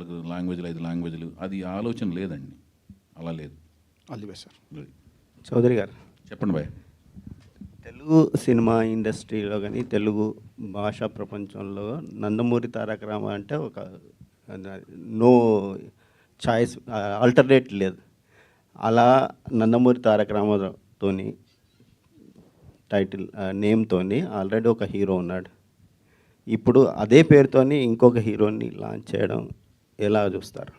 4 లాంగ్వేజ్లు 5 లాంగ్వేజ్లు అది ఆలోచన లేదండి, అలా లేదు. All the best sir. Chaudhary గారు చెప్పండి బాయ్. తెలుగు సినిమా ఇండస్ట్రీలో కానీ తెలుగు భాషా ప్రపంచంలో నందమూరి తారక రామ అంటే ఒక నో చాయిస్, ఆల్టర్నేట్ లేదు. అలా నందమూరి తారక రామాతోని టైటిల్ నేమ్తోని ఆల్రెడీ ఒక హీరో ఉన్నాడు. ఇప్పుడు అదే పేరుతోని ఇంకొక హీరోని లాంచ్ చేయడం ఎలా చూస్తారు?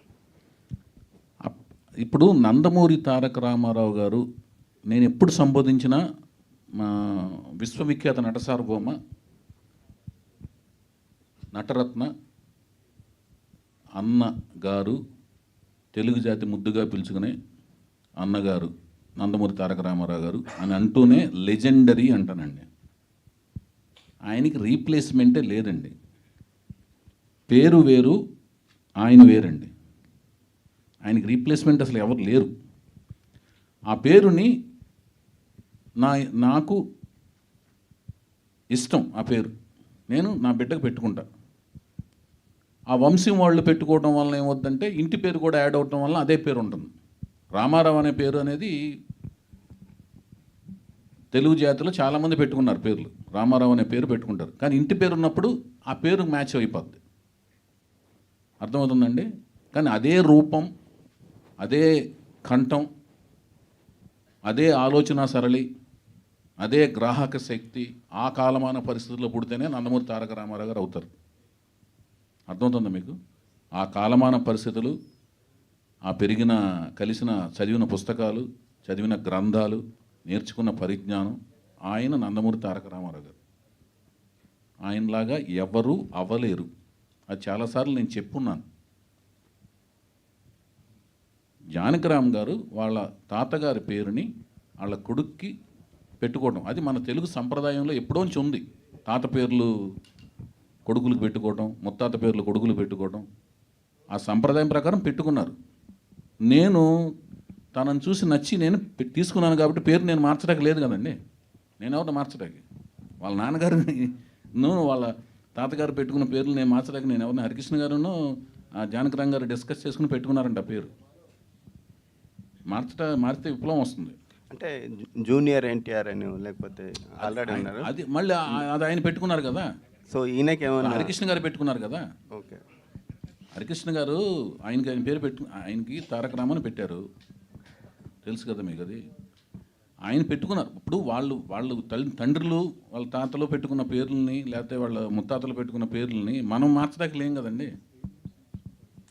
ఇప్పుడు నందమూరి తారక రామారావు గారు నేను ఎప్పుడు సంబోధించిన మా విశ్వవిఖ్యాత నట సార్వభౌమ నటరత్న అన్న గారు, తెలుగు జాతి ముద్దుగా పిలుచుకునే అన్నగారు నందమూరి తారక రామారావు గారు అని అంటూనే లెజెండరీ అంటానండి. ఆయనకి రీప్లేస్మెంటే లేదండి. పేరు వేరు, ఆయన వేరండి. ఆయనకి రీప్లేస్మెంట్ అసలు ఎవరు లేరు. ఆ పేరుని నాకు ఇష్టం, ఆ పేరు నేను నా బిడ్డకు పెట్టుకుంటా. ఆ వంశం వాళ్ళు పెట్టుకోవడం వల్ల ఏమవుతుందంటే ఇంటి పేరు కూడా యాడ్ అవటం వల్ల అదే పేరు ఉంటుంది. రామారావు అనే పేరు అనేది తెలుగు జాతిలో చాలామంది పెట్టుకున్నారు పేర్లు, రామారావు అనే పేరు పెట్టుకుంటారు. కానీ ఇంటి పేరు ఉన్నప్పుడు ఆ పేరు మ్యాచ్ అయిపోద్ది, అర్థమవుతుందండి. కానీ అదే రూపం, అదే కంఠం, అదే ఆలోచన సరళి, అదే గ్రాహక శక్తి ఆ కాలమాన పరిస్థితుల్లో పుడితేనే నందమూరి తారక రామారావు గారు అవుతారు. అర్థమవుతుందా మీకు? ఆ కాలమాన పరిస్థితులు, ఆ పెరిగిన కలిసిన చదివిన పుస్తకాలు, చదివిన గ్రంథాలు, నేర్చుకున్న పరిజ్ఞానం, ఆయన నందమూరి తారక రామారావు గారు. ఆయనలాగా ఎవరూ అవ్వలేరు. అది చాలాసార్లు నేను చెప్పున్నాను. జానకిరామ్ గారు వాళ్ళ తాతగారి పేరుని వాళ్ళ కొడుక్కి పెట్టుకోవడం అది మన తెలుగు సంప్రదాయంలో ఎప్పుడోంచి ఉంది. తాత పేర్లు కొడుకులకు పెట్టుకోవడం, ముత్తాత పేర్లు కొడుకులు పెట్టుకోవడం, ఆ సంప్రదాయం ప్రకారం పెట్టుకున్నారు. నేను తనను చూసి నచ్చి నేను తీసుకున్నాను కాబట్టి పేరు నేను మార్చడానికి లేదు కదండి. నేను ఎవరిని మార్చడానికి? వాళ్ళ నాన్నగారిని వాళ్ళ తాతగారు పెట్టుకున్న పేర్లు నేను మార్చడానికి నేను ఎవరిని? హరికృష్ణ గారును జానకిరామ్ గారు డిస్కస్ చేసుకుని పెట్టుకున్నారంట ఆ పేరు. మారితే విప్లవం వస్తుంది. అంటే జూనియర్ ఎన్టీఆర్ అని లేకపోతే ఆల్రెడీ ఉన్నారు, అది మళ్ళీ అది ఆయన పెట్టుకున్నారు కదా. సో ఈయనకి ఏమన్నా హరికృష్ణ గారు పెట్టుకున్నారు కదా. ఓకే, హరికృష్ణ గారు ఆయన పేరు ఆయనకి తారక రామని పెట్టారు, తెలుసు కదా మీకు. అది ఆయన పెట్టుకున్నారు. ఇప్పుడు వాళ్ళు తండ్రులు వాళ్ళ తాతలు పెట్టుకున్న పేర్లని లేకపోతే వాళ్ళ ముత్తాతలు పెట్టుకున్న పేర్లని మనం మార్చడానికి లేం కదండి.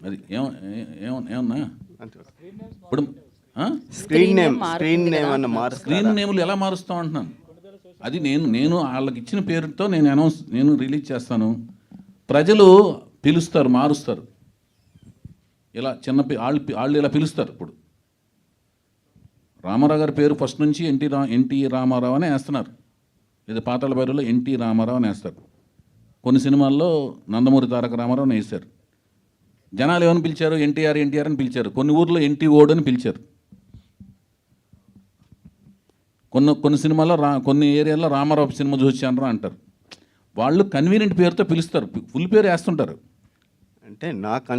అది ఏమన్నా ఇప్పుడు స్క్రీన్ నేమ్లు ఎలా మారుస్తాం అంటున్నాను. అది నేను వాళ్ళకి ఇచ్చిన పేరుతో నేను రిలీజ్ చేస్తాను. ప్రజలు పిలుస్తారు, మారుస్తారు. ఇలా వాళ్ళు ఇలా పిలుస్తారు. ఇప్పుడు రామారావు గారి పేరు ఫస్ట్ నుంచి ఎన్టీ రామారావు అని వేస్తున్నారు. ఇది పాతాళ భైరవిలో ఎన్టీ రామారావు అని వేస్తారు. కొన్ని సినిమాల్లో నందమూరి తారక రామారావు అని వేశారు. జనాలు ఏమని పిలిచారు? ఎన్టీఆర్ అని పిలిచారు. కొన్ని ఊర్లో ఎన్టీ ఓడ్ అని పిలిచారు. కొన్ని సినిమాల్లో కొన్ని ఏరియాల్లో రామారావు సినిమా చూసానరా అంటారు. వాళ్ళు కన్వీనియంట్ పేరుతో పిలుస్తారు, ఫుల్ పేరు వేస్తుంటారు. అంటే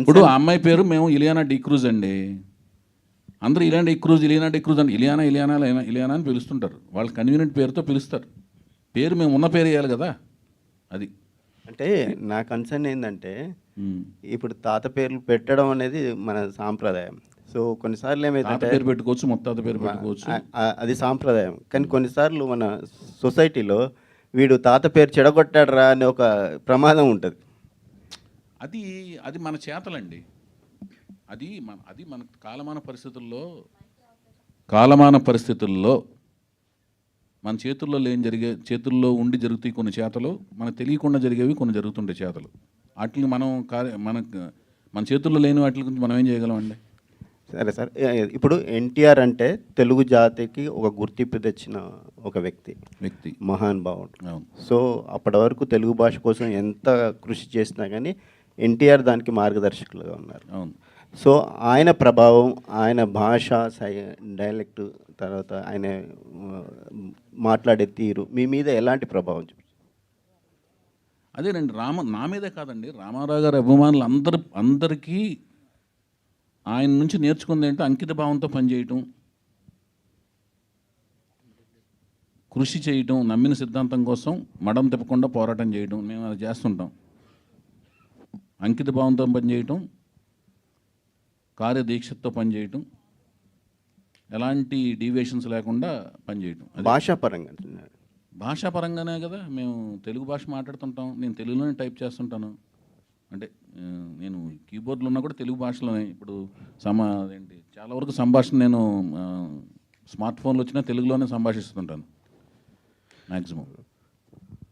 ఇప్పుడు ఆ అమ్మాయి పేరు మేము ఇలియానా డిక్రూజ్ అండి, అందరూ ఇలియానా డిక్రూజ్ అంటే ఇలియానా అని పిలుస్తుంటారు. వాళ్ళు కన్వీనియంట్ పేరుతో పిలుస్తారు. పేరు మేము ఉన్న పేరు వేయాలి కదా. అది అంటే నా కన్సర్న్ ఏంటంటే ఇప్పుడు తాత పేర్లు పెట్టడం అనేది మన సాంప్రదాయం. సో కొన్నిసార్లు ఏమైతే పేరు పెట్టుకోవచ్చు, ముత్తాత పేరు పెట్టుకోవచ్చు, అది సాంప్రదాయం. కానీ కొన్నిసార్లు మన సొసైటీలో వీడు తాత పేరు చెడగొట్టాడరా అనే ఒక ప్రమాదం ఉంటుంది. అది మన చేతలండి. అది మన కాలమాన పరిస్థితుల్లో మన చేతుల్లో ఉండి జరుగుతాయి కొన్ని చేతలు, మనకు తెలియకుండా జరిగేవి కొన్ని జరుగుతుంటాయి చేతలు. వాటిని మన చేతుల్లో లేని వాటి గురించి మనం ఏం చేయగలమండి? సరే సార్, ఇప్పుడు ఎన్టీఆర్ అంటే తెలుగు జాతికి ఒక గుర్తింపు తెచ్చిన ఒక వ్యక్తి, మహానుభావుడు. సో అప్పటి వరకు తెలుగు భాష కోసం ఎంత కృషి చేసినా కానీ ఎన్టీఆర్ దానికి మార్గదర్శకులుగా ఉన్నారు. అవును. సో ఆయన ప్రభావం, ఆయన భాష డైలెక్ట్, తర్వాత ఆయన మాట్లాడే తీరు మీ మీద ఎలాంటి ప్రభావం చూపించారు? అదేనండి నా మీదే కాదండి, రామారావు గారి అభిమానులు అందరికీ ఆయన నుంచి నేర్చుకుంది ఏంటంటే అంకిత భావంతో పనిచేయటం, కృషి చేయటం, నమ్మిన సిద్ధాంతం కోసం మడం తిప్పకుండా పోరాటం చేయడం. మేము అది చేస్తుంటాం. అంకిత భావంతో పనిచేయటం, కార్యదీక్షతో పనిచేయటం, ఎలాంటి డీవియేషన్స్ లేకుండా పనిచేయటం. భాషాపరంగా అంటున్నారు. భాషాపరంగానే కదా మేము తెలుగు భాష మాట్లాడుతుంటాం. నేను తెలుగులోనే టైప్ చేస్తుంటాను. అంటే నేను కీబోర్డ్లో ఉన్నా కూడా తెలుగు భాషలోనే. ఇప్పుడు అదేంటి చాలా వరకు సంభాషణ నేను స్మార్ట్ ఫోన్లో వచ్చినా తెలుగులోనే సంభాషిస్తుంటాను. మ్యాక్సిమం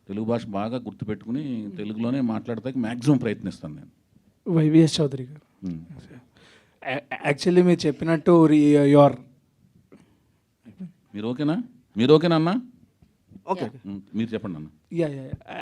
తెలుగు భాష బాగా గుర్తుపెట్టుకుని తెలుగులోనే మాట్లాడతానికి మ్యాక్సిమం ప్రయత్నిస్తాను నేను. వైవిఎస్ చౌదరి గారు, యాక్చువల్లీ మీరు చెప్పినట్టు యువర్ మీరు ఓకేనా అన్నా? ఓకే మీరు చెప్పండి అన్న. యా